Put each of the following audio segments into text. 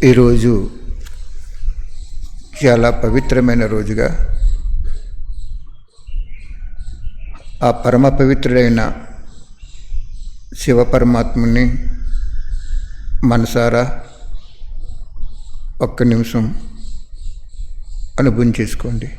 ఈరోజు చాలా పవిత్రమైన రోజుగా ఆ పరమ పవిత్రుడైన శివపరమాత్ముని మనసారా ఒక్క నిమిషం అనుభవం చేసుకోండి.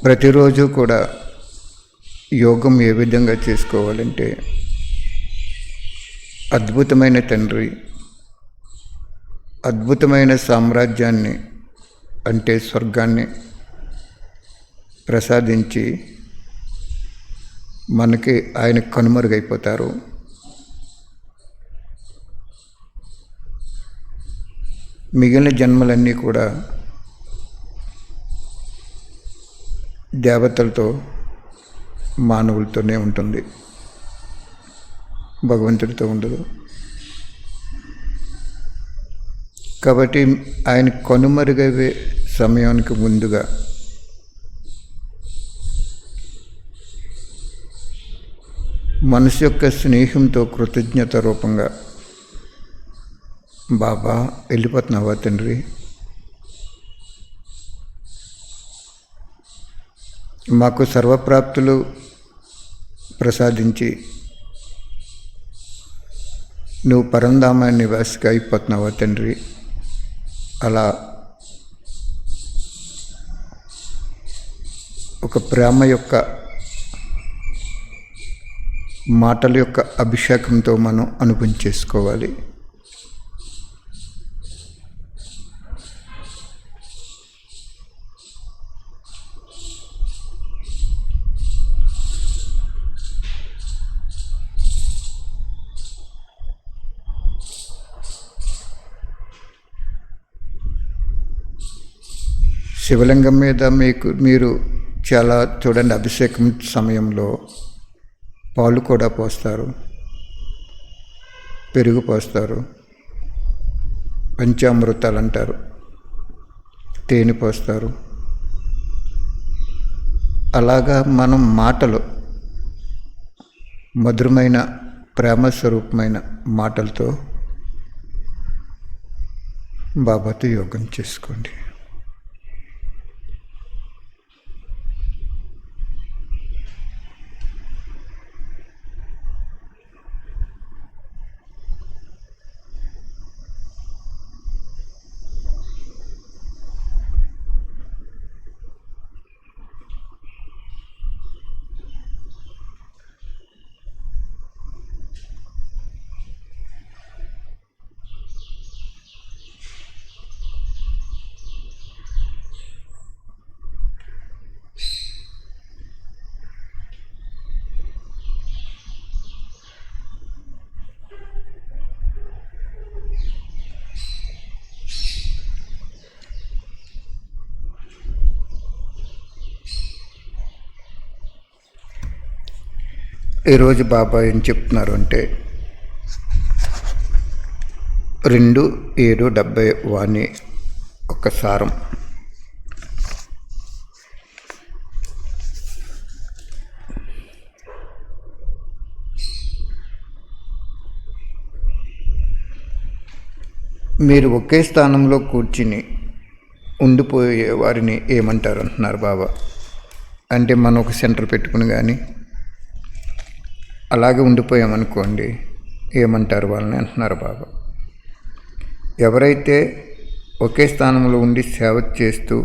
ప్రతిరోజు కూడా యోగం ఏ విధంగా చేసుకోవాలంటే, అద్భుతమైన తండ్రి అద్భుతమైన సామ్రాజ్యాన్ని అంటే స్వర్గాన్ని ప్రసాదించి మనకి ఆయన కనుమరుగైపోతారు. మిగిలిన జన్మలన్నీ కూడా దేవతలతో మానవులతోనే ఉంటుంది, భగవంతుడితో ఉండదు. కాబట్టి ఆయన కనుమరుగయ్యే సమయానికి ముందుగా మనసు యొక్క స్నేహంతో కృతజ్ఞత రూపంగా, బాబా వెళ్ళిపోతున్నావా తండ్రి, మాకు సర్వప్రాప్తులు ప్రసాదించి నువ్వు పరంధామ నివాసిగా అయిపోతున్నావా తండ్రి, అలా ఒక ప్రేమ యొక్క మాటల యొక్క అభిషేకంతో మనం అనుభవం చేసుకోవాలి. శివలింగం మీద మీరు చాలా చూడండి, అభిషేకం సమయంలో పాలు కూడా పోస్తారు, పెరుగు పోస్తారు, పంచామృతాలు అంటారు, తేనె పోస్తారు. అలాగా మనం మాటలు, మధురమైన ప్రేమ స్వరూపమైన మాటలతో బాబాతో యోగం చేసుకోండి. ఈరోజు బాబా ఏం చెప్తున్నారు అంటే, 2-7-70 వాణి ఒక సారం. మీరు ఒకే స్థానంలో కూర్చుని ఉండిపోయే వారిని ఏమంటారు అంటున్నారు బాబా. అంటే మనం ఒక సెంటర్ పెట్టుకుని కానీ అలాగే ఉండిపోయామనుకోండి, ఏమంటారు వాళ్ళని అంటున్నారు బాబా. ఎవరైతే ఒకే స్థానంలో ఉండి సేవ చేస్తూ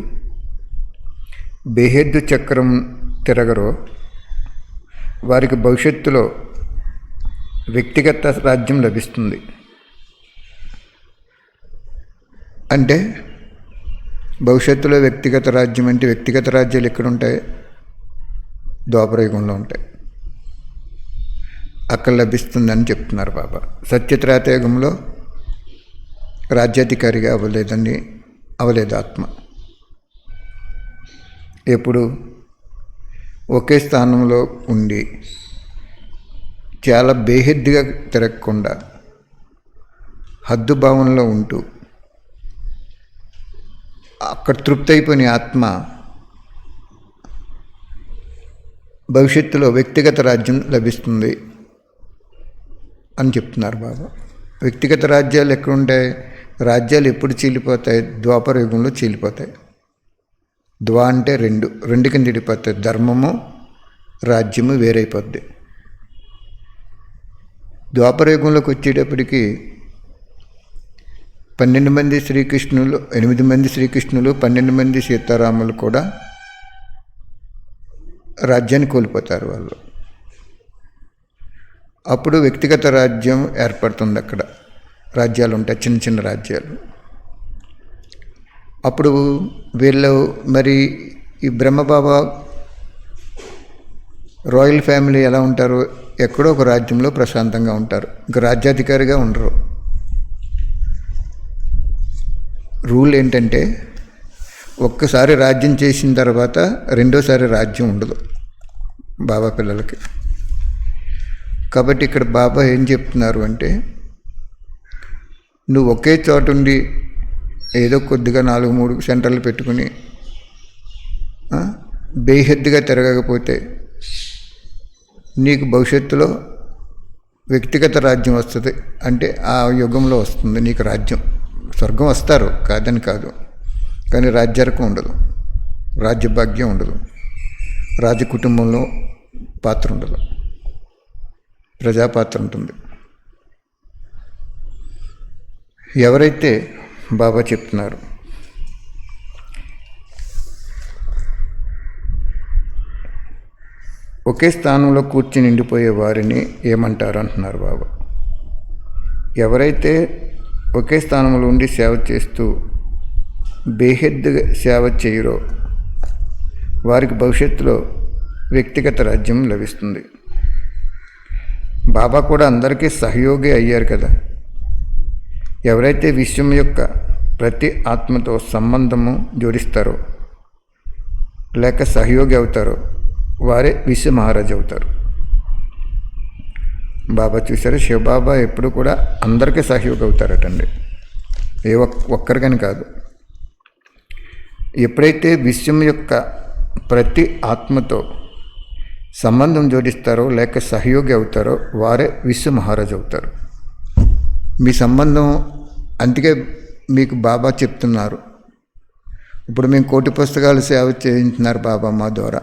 బేహద్దు చక్రం తిరగరో వారికి భవిష్యత్తులో వ్యక్తిగత రాజ్యం లభిస్తుంది. అంటే భవిష్యత్తులో వ్యక్తిగత రాజ్యం అంటే వ్యక్తిగత రాజ్యాలు ఎక్కడ ఉంటాయి? ద్వాపరయుగంలో ఉంటాయి. అక్కడ లభిస్తుందని చెప్తున్నారు బాబా. సత్యత్రేతాయుగంలో రాజ్యాధికారిగా అవ్వలేదు ఆత్మ. ఎప్పుడు ఒకే స్థానంలో ఉండి చాలా బేహద్దుగా తిరగకుండా హద్దుభావంలో ఉంటూ అక్కడ తృప్తి అయిపోయిన ఆత్మ భవిష్యత్తులో వ్యక్తిగత రాజ్యం లభిస్తుంది అని చెప్తున్నారు బాబా. వ్యక్తిగత రాజ్యాలు ఎక్కడుంటాయి? రాజ్యాలు ఎప్పుడు చీలిపోతాయి? ద్వాపర యుగంలో చీలిపోతాయి. అంటే రెండు కింద విడిపోతాయి. ధర్మము రాజ్యము వేరైపోద్ది. ద్వాపర యుగంలోకి వచ్చేటప్పటికి 12 మంది శ్రీకృష్ణులు, 8 మంది శ్రీకృష్ణులు, 12 మంది సీతారాములు కూడా రాజ్యాన్ని కోల్పోతారు వాళ్ళు. అప్పుడు వ్యక్తిగత రాజ్యం ఏర్పడుతుంది. అక్కడ రాజ్యాలు ఉంటాయి, చిన్న చిన్న రాజ్యాలు. అప్పుడు వీళ్ళు మరి ఈ బ్రహ్మబాబా రాయల్ ఫ్యామిలీ ఎలా ఉంటారు? ఎక్కడో ఒక రాజ్యంలో ప్రశాంతంగా ఉంటారు. ఇంకా రాజ్యాధికారిగా ఉండరు. రూల్ ఏంటంటే ఒక్కసారి రాజ్యం చేసిన తర్వాత రెండోసారి రాజ్యం ఉండదు బాబా పిల్లలకి. కాబట్టి ఇక్కడ బాబా ఏం చెప్తున్నారు అంటే, నువ్వు ఒకే చోట ఉండి ఏదో కొద్దిగా 4-3 సెంటర్లు పెట్టుకుని బేహద్దుగా తిరగకపోతే నీకు భవిష్యత్తులో వ్యక్తిగత రాజ్యం వస్తుంది. అంటే ఆ యుగంలో వస్తుంది నీకు రాజ్యం. స్వర్గం వస్తారు, కాదని కాదు, కానీ రాజ్యార్కం ఉండదు, రాజ్యభాగ్యం ఉండదు, రాజకుటుంబంలో పాత్ర ఉండదు, ప్రజాపాత్ర ఉంటుంది. ఎవరైతే బాబా చెప్తున్నారు ఒకే స్థానంలో కూర్చుని నిండిపోయే వారిని ఏమంటారు అంటున్నారు బాబా. ఎవరైతే ఒకే స్థానంలో ఉండి సేవ చేస్తూ బేహద్దుగా సేవ చేయరో వారికి భవిష్యత్తులో వ్యక్తిగత రాజ్యం లభిస్తుంది. బాబా కూడా అందరికీ సహయోగి అయ్యారు కదా. ఎవరైతే విశ్వం యొక్క ప్రతి ఆత్మతో సంబంధము జోడిస్తారో లేక సహయోగి అవుతారో వారే విశ్వ మహారాజు అవుతారు. బాబా చూశారు, శివబాబా ఎప్పుడు కూడా అందరికీ సహయోగి అవుతారటండి, ఏ ఒక్కరికని కాదు. ఎప్పుడైతే విశ్వం యొక్క ప్రతి ఆత్మతో సంబంధం జోడిస్తారో లేక సహయోగి అవుతారో వారే విశ్వ మహారాజు అవుతారు. మీ సంబంధం, అందుకే మీకు బాబా చెప్తున్నారు, ఇప్పుడు మేము 1,000 పుస్తకాలు సేవ చేయించినారు బాబా మా ద్వారా.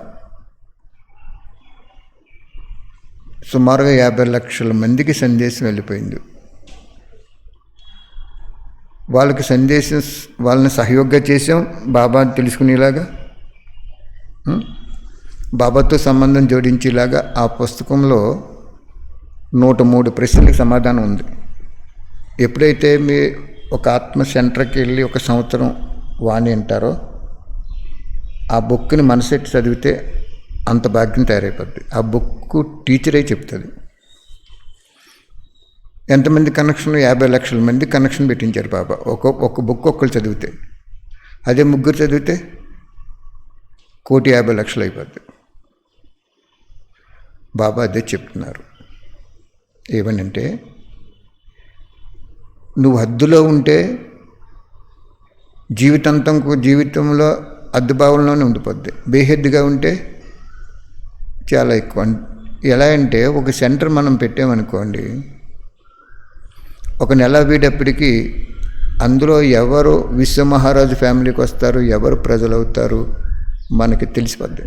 సుమారుగా 50 లక్షల మందికి సందేశం వెళ్ళిపోయింది. వాళ్ళకి సందేశం, వాళ్ళని సహయోగంగా చేసాం బాబా తెలుసుకునేలాగా, బాబాతో సంబంధం జోడించేలాగా. ఆ పుస్తకంలో 103 ప్రశ్నలకు సమాధానం ఉంది. ఎప్పుడైతే మీ ఒక ఆత్మ సెంటర్కి వెళ్ళి 1 సంవత్సరం వాణి అంటారో ఆ బుక్ని మనసెట్టి చదివితే అంత భాగ్యం తయారైపోద్ది. ఆ బుక్ టీచరే చెప్తుంది. ఎంతమంది కనెక్షన్? 50 లక్షల మంది కనెక్షన్ పెట్టించారు బాబా. ఒక బుక్ ఒక్కరు చదివితే, అదే 3 చదివితే 1,50,00,000 అయిపోద్ది. బాబా అదే చెప్తున్నారు. ఏమనంటే, నువ్వు హద్దులో ఉంటే జీవితంలో అద్దుభావంలోనే ఉండిపోద్ది. బేహద్దుగా ఉంటే చాలా ఎక్కువ. ఎలా అంటే ఒక సెంటర్ మనం పెట్టామనుకోండి, ఒక నెల వీడప్పటికీ అందులో ఎవరు విశ్వమహారాజు ఫ్యామిలీకి వస్తారు, ఎవరు ప్రజలు అవుతారు మనకి తెలిసిపోద్ది.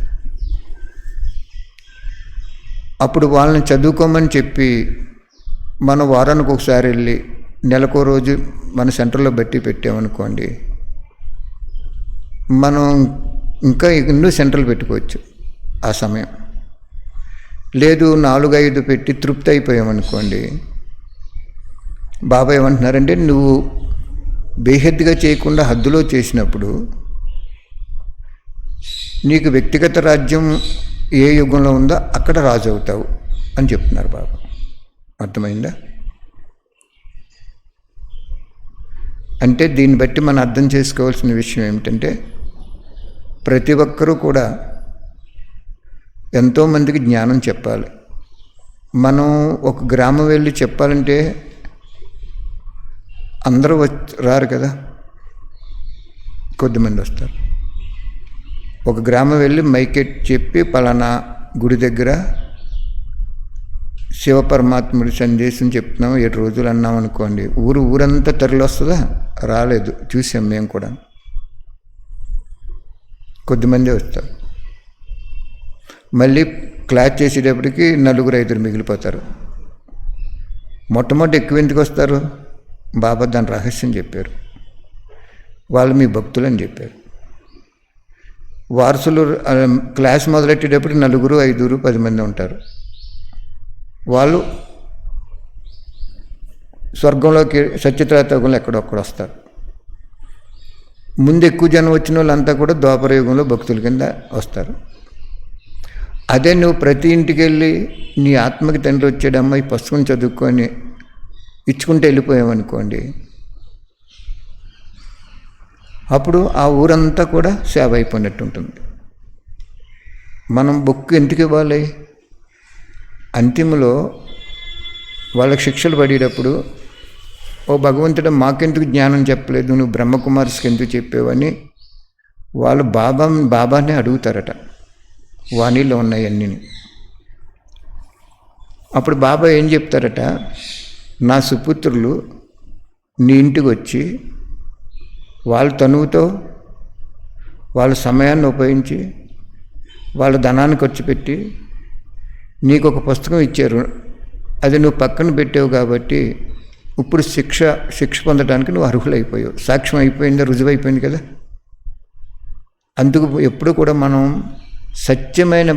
అప్పుడు వాళ్ళని చదువుకోమని చెప్పి మనం వారానికి ఒకసారి వెళ్ళి నెలకో రోజు మన సెంటర్లో పెట్టామనుకోండి, మనం ఇంకా ఎన్నో సెంటర్లు పెట్టుకోవచ్చు ఆ సమయం. లేదు 4-5 పెట్టి తృప్తి అయిపోయామనుకోండి, బాబా ఏమంటున్నారంటే, నువ్వు బేహద్దుగా చేయకుండా హద్దులో చేసినప్పుడు నీకు వ్యక్తిగత రాజ్యం ఏ యుగంలో ఉందో అక్కడ రాజు అవుతావు అని చెప్తున్నారు బాబా. అర్థమైందా? అంటే దీన్ని బట్టి మనం అర్థం చేసుకోవాల్సిన విషయం ఏమిటంటే, ప్రతి ఒక్కరూ కూడా ఎంతోమందికి జ్ఞానం చెప్పాలి. మనం ఒక గ్రామం వెళ్ళి చెప్పాలంటే అందరూ రారు కదా, కొద్దిమంది వస్తారు. ఒక గ్రామం వెళ్ళి మైకెట్ చెప్పి పలానా గుడి దగ్గర శివపరమాత్ముడి సందేశం చెప్తున్నాం 7 రోజులు అన్నాం అనుకోండి, ఊరంతా తరలి వస్తుందా? రాలేదు. చూసాం మేము కూడా. కొద్దిమందే వస్తారు. మళ్ళీ క్లాస్ చేసేటప్పటికి 4-5 మిగిలిపోతారు. మొట్టమొదటి ఎక్కువ ఎందుకు వస్తారు? బాబా దాని రహస్యం చెప్పారు. వాళ్ళు మీ భక్తులు అని చెప్పారు. వారసులు క్లాస్ మొదలెట్టేటప్పుడు 4, 5, 10 మంది ఉంటారు. వాళ్ళు స్వర్గంలోకి సత్యత్రేతాయుగంలో ఎక్కడొక్కడ వస్తారు. ముందు ఎక్కువ జనం వచ్చిన వాళ్ళంతా కూడా ద్వాపర యుగంలో భక్తుల కింద వస్తారు. అదే నువ్వు ప్రతి ఇంటికి వెళ్ళి నీ ఆత్మకి తండ్రి వచ్చాడమ్మా ఈ పుస్తకం చదువుకొని ఇచ్చుకుంటూ వెళ్ళిపోయామనుకోండి, అప్పుడు ఆ ఊరంతా కూడా సేవ అయిపోయినట్టు ఉంటుంది. మనం బుక్ ఎందుకు ఇవ్వాలి? అంతిమలో వాళ్ళకి శిక్షలు పడేటప్పుడు, ఓ భగవంతుడు మాకెందుకు జ్ఞానం చెప్పలేదు, నువ్వు బ్రహ్మకుమార్స్కి ఎందుకు చెప్పావని వాళ్ళు బాబానే అడుగుతారట, వాణిలో ఉన్నాయి అన్నీ. అప్పుడు బాబా ఏం చెప్తారట, నా సుపుత్రులు నీ ఇంటికి వచ్చి వాళ్ళ తనువుతో వాళ్ళ సమయాన్ని ఉపయోగించి వాళ్ళ ధనాన్ని ఖర్చు పెట్టి నీకు ఒక పుస్తకం ఇచ్చారు, అది నువ్వు పక్కన పెట్టావు కాబట్టి ఇప్పుడు శిక్ష పొందడానికి నువ్వు అర్హులైపోయావు. సాక్ష్యం అయిపోయిందా? రుజువైపోయింది కదా. అందుకు ఎప్పుడు కూడా మనం సత్యమైన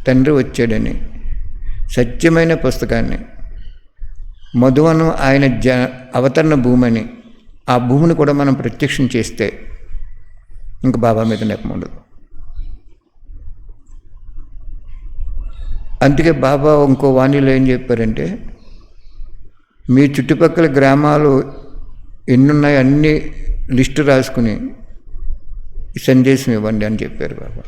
తండ్రి వచ్చాడని, సత్యమైన పుస్తకాన్ని, మధువనం ఆయన అవతరణ భూమని, ఆ భూమిని కూడా మనం ప్రత్యక్షం చేస్తే ఇంక బాబా మీద నెపం ఉండదు. అందుకే బాబా ఇంకో వాణిలో ఏం చెప్పారంటే, మీ చుట్టుపక్కల గ్రామాలు ఎన్నున్నాయో అన్ని లిస్టు రాసుకుని సందేశం ఇవ్వండి అని చెప్పారు బాబా.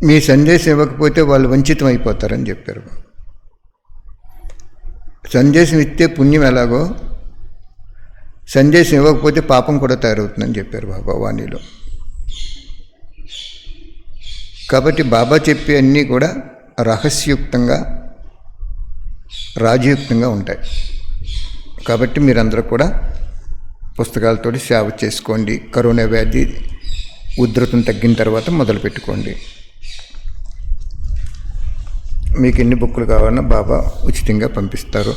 మీ సందేశం ఇవ్వకపోతే వాళ్ళు వంచితం అయిపోతారని చెప్పారు. సందేశం ఇస్తే పుణ్యం ఎలాగో సందేశం ఇవ్వకపోతే పాపం కూడా తయారవుతుందని చెప్పారు బాబా వాణిలో. కాబట్టి బాబా చెప్పే అన్నీ కూడా రహస్యయుక్తంగా, రాజయుక్తంగా ఉంటాయి. కాబట్టి మీరందరూ కూడా పుస్తకాలతో సేవ చేసుకోండి. కరోనా వ్యాధి ఉధృతం తగ్గిన తర్వాత మొదలు పెట్టుకోండి. మీకు ఎన్ని బుక్కులు కావాలన్నా బాబా ఉచితంగా పంపిస్తారు.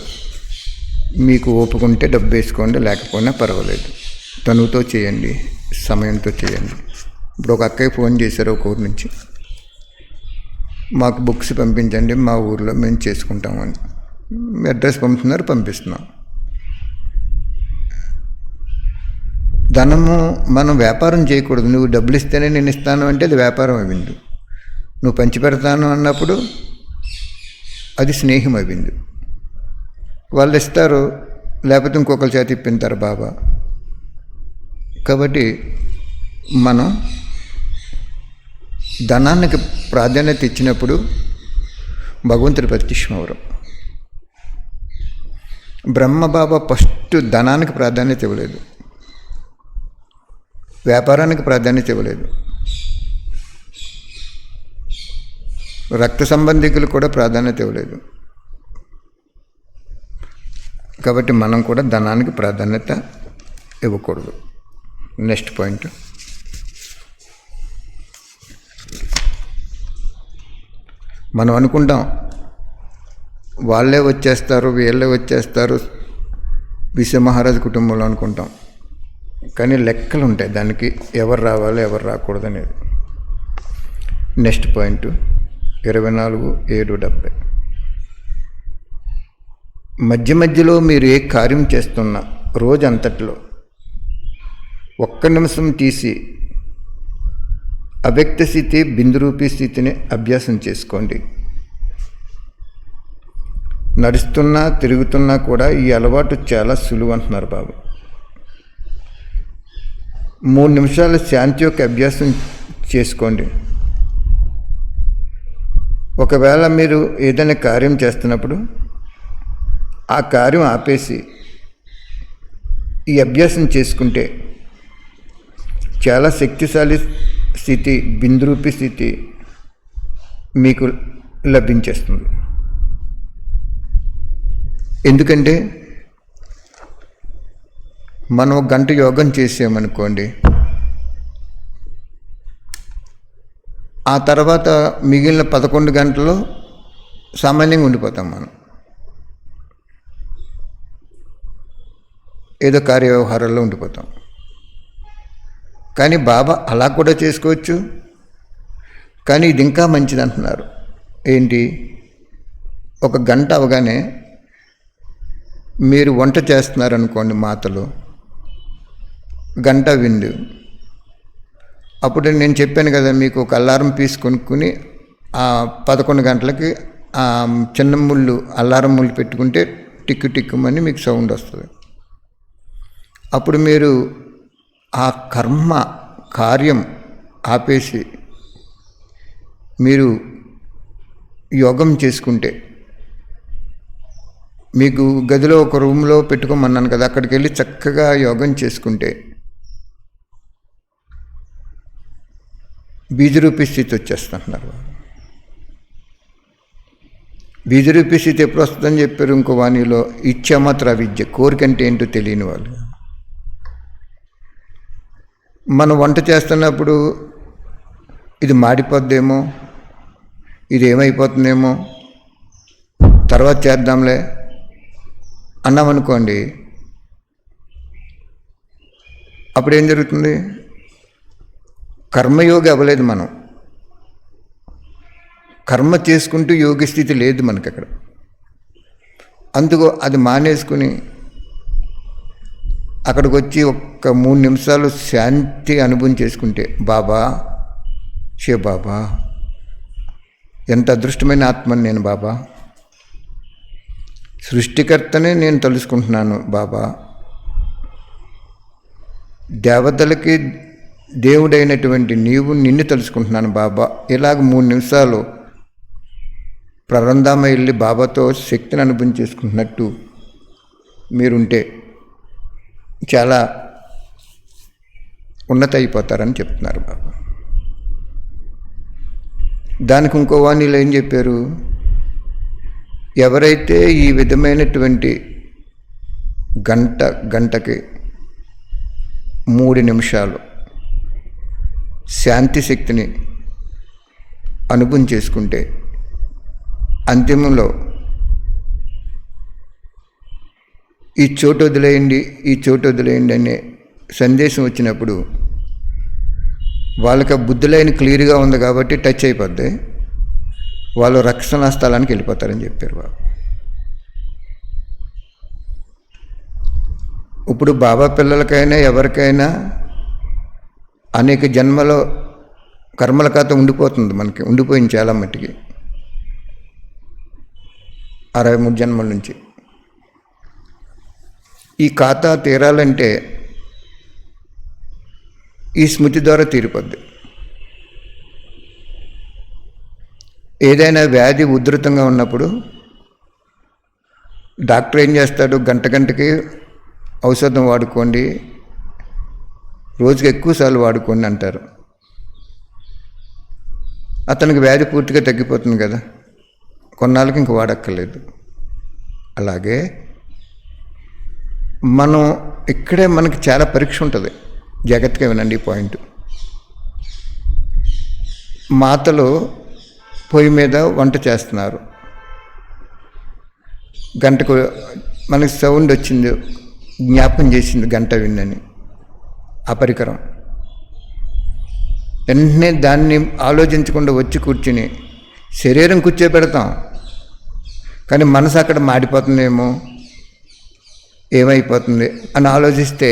మీకు ఓపిక ఉంటే డబ్బు వేసుకోండి, లేకపోయినా పర్వాలేదు. తనువుతో చేయండి, సమయంతో చేయండి. ఇప్పుడు ఒక అక్కయ్య ఫోన్ చేశారు ఒక ఊరు నుంచి, మాకు బుక్స్ పంపించండి, మా ఊర్లో మేము చేసుకుంటామని. అడ్రస్ పంపుతున్నారు, పంపిస్తున్నాం. ధనము మనం వ్యాపారం చేయకూడదు. నువ్వు డబ్బులు ఇస్తేనే నేను ఇస్తాను అంటే అది వ్యాపారం అయింది. నువ్వు పంచిపెడతాను అన్నప్పుడు అది స్నేహం అయింది. వాళ్ళు ఇస్తారు, లేకపోతే ఇంకొకరి చేతి ఇప్పింటారు బాబా. కాబట్టి మనం ధనానికి ప్రాధాన్యత ఇచ్చినప్పుడు భగవంతుడి ప్రత్యక్షం అవరు. బ్రహ్మబాబా ఫస్ట్ ధనానికి ప్రాధాన్యత ఇవ్వలేదు, వ్యాపారానికి ప్రాధాన్యత ఇవ్వలేదు, రక్త సంబంధికులు కూడా ప్రాధాన్యత ఇవ్వలేదు. కాబట్టి మనం కూడా ధనానికి ప్రాధాన్యత ఇవ్వకూడదు. నెక్స్ట్ పాయింట్, మనం అనుకుంటాం వాళ్ళే వచ్చేస్తారు, వీళ్ళే వచ్చేస్తారు, విశ్వమహారాజు కుటుంబంలో అనుకుంటాం. కానీ లెక్కలు ఉంటాయి దానికి, ఎవరు రావాలి ఎవరు రాకూడదు అనేది. Next point 24/7/70. మధ్య మధ్యలో మీరు ఏ కార్యం చేస్తున్నా రోజంతట్లో ఒక్క నిమిషం తీసి అవ్యక్త స్థితి, బిందురూపీ స్థితిని అభ్యాసం చేసుకోండి. నడుస్తున్నా తిరుగుతున్నా కూడా ఈ అలవాటు చాలా సులువు అంటున్నారు బాబు. 3 నిమిషాలు శాంతి యొక్క అభ్యాసం చేసుకోండి. ఒకవేళ మీరు ఏదైనా కార్యం చేస్తున్నప్పుడు ఆ కార్యం ఆపేసి ఈ అభ్యాసం చేసుకుంటే చాలా శక్తిశాలి స్థితి, బిందురూపీ స్థితి మీకు లభించేస్తుంది. ఎందుకంటే మనం 1 గంట యోగం చేసామనుకోండి, ఆ తర్వాత మిగిలిన 11 గంటలు సామాన్యంగా ఉండిపోతాం. మనం ఏదో కార్యవ్యవహారాల్లో ఉండిపోతాం. కానీ బాబా అలా కూడా చేసుకోవచ్చు. కానీ ఇది ఇంకా మంచిది అంటున్నారు. ఏంటి? 1 గంట అవగానే మీరు వంట చేస్తున్నారనుకోండి, మాతలు గంట విందు. అప్పుడు నేను చెప్పాను కదా, మీకు ఒక అలారం పీస్ కొనుక్కుని 11 గంటలకి చిన్న ముళ్ళు, అలారం ముళ్ళు పెట్టుకుంటే టిక్కు టిక్కుమని మీకు సౌండ్ వస్తుంది. అప్పుడు మీరు ఆ కార్యం ఆపేసి మీరు యోగం చేసుకుంటే, మీకు గదిలో ఒక రూమ్లో పెట్టుకోమన్నాను కదా, అక్కడికి వెళ్ళి చక్కగా యోగం చేసుకుంటే బీజరూపీ స్థితి వచ్చేస్తున్నారు. బీజరూపీ స్థితి ఎప్పుడు వస్తుందని చెప్పారు ఇంకో వాణిలో, ఇచ్ఛామాత్ర విద్య, కోరికంటే ఏంటో తెలియని వాళ్ళు. మనం వంట చేస్తున్నప్పుడు ఇది మాడిపోద్దేమో, ఇది ఏమైపోతుందేమో, తర్వాత చేద్దాంలే అన్నామనుకోండి, అప్పుడు ఏం జరుగుతుంది? కర్మయోగి అవ్వలేదు. మనం కర్మ చేసుకుంటూ యోగి స్థితి లేదు మనకి అక్కడ. అందుకో అది మానేసుకుని అక్కడికి వచ్చి 3 నిమిషాలు శాంతి అనుభవం చేసుకుంటే, బాబా బాబా ఎంత అదృష్టమైన ఆత్మని నేను బాబా, సృష్టికర్తనే నేను తలుసుకుంటున్నాను బాబా, దేవతలకి దేవుడైనటువంటి నిన్ను తలుసుకుంటున్నాను బాబా. ఇలాగ 3 నిమిషాలు ప్రరంధామ వెళ్ళి బాబాతో శక్తిని అనుభవం చేసుకుంటున్నట్టు మీరుంటే చాలా ఉన్నత అయిపోతారని చెప్తున్నారు బాబా. దానికి ఇంకో వాణిలో ఏం చెప్పారు? ఎవరైతే ఈ విధమైనటువంటి గంటకి 3 నిమిషాలు శాంతి శక్తిని అనుభవం చేసుకుంటే, అంతిమంలో ఈ చోటు వదిలేయండి అనే సందేశం వచ్చినప్పుడు వాళ్ళకి బుద్ధి లైన్ క్లియర్గా ఉంది కాబట్టి టచ్ అయిపోద్ది, వాళ్ళు రక్షణ స్థలానికి వెళ్ళిపోతారని చెప్పారు బాబు. ఇప్పుడు బాబా పిల్లలకైనా ఎవరికైనా అనేక జన్మలో కర్మల ఖాతా ఉండిపోతుంది. మనకి ఉండిపోయింది చాలా మట్టికి, 63 జన్మల నుంచి. ఈ ఖాతా తీరాలంటే ఈ స్మృతి ద్వారా తీరిపోద్ది. ఏదైనా వ్యాధి ఉధృతంగా ఉన్నప్పుడు డాక్టర్ ఏం చేస్తాడు? గంటకి ఔషధం వాడుకోండి, రోజుకి ఎక్కువసార్లు వాడుకోండి అంటారు. అతనికి వ్యాధి పూర్తిగా తగ్గిపోతుంది కదా, కొన్నాళ్ళకి ఇంక వాడక్కర్లేదు. అలాగే మనం ఇక్కడే మనకి చాలా పరీక్ష ఉంటుంది. జాగ్రత్తగా వినండి ఈ పాయింట్. మాతలు పొయ్యి మీద వంట చేస్తున్నారు, గంటకు మనకి సౌండ్ వచ్చింది, జ్ఞాపకం చేసింది గంట విందని ఆ పరికరం. వెంటనే దాన్ని ఆలోచించకుండా వచ్చి కూర్చుని శరీరం కూర్చోబెడతాం, కానీ మనసు అక్కడ మాడిపోతుందేమో, ఏమైపోతుంది అని ఆలోచిస్తే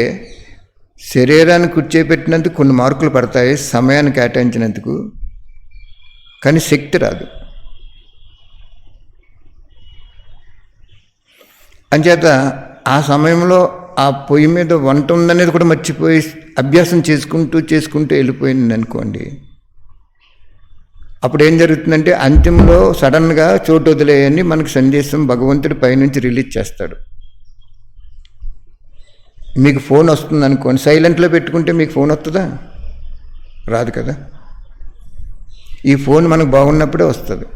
శరీరాన్ని కూర్చోబెట్టినందుకు కొన్ని మార్కులు పడతాయి సమయాన్ని కేటాయించినందుకు, కానీ శక్తి రాదు. అంచేత ఆ సమయంలో ఆ పొయ్యి మీద వంట ఉందనేది కూడా మర్చిపోయి అభ్యాసం చేసుకుంటూ వెళ్ళిపోయింది అనుకోండి, అప్పుడు ఏం జరుగుతుందంటే అంతిమంలో సడన్గా చోటు వదిలేయని మనకు సందేశం భగవంతుడి పైనుంచి రిలీజ్ చేస్తాడు. మీకు ఫోన్ వస్తుంది అనుకోండి, సైలెంట్లో పెట్టుకుంటే మీకు ఫోన్ వస్తుందా? రాదు కదా. ఈ ఫోన్ మనకు బాగున్నప్పుడే వస్తుంది.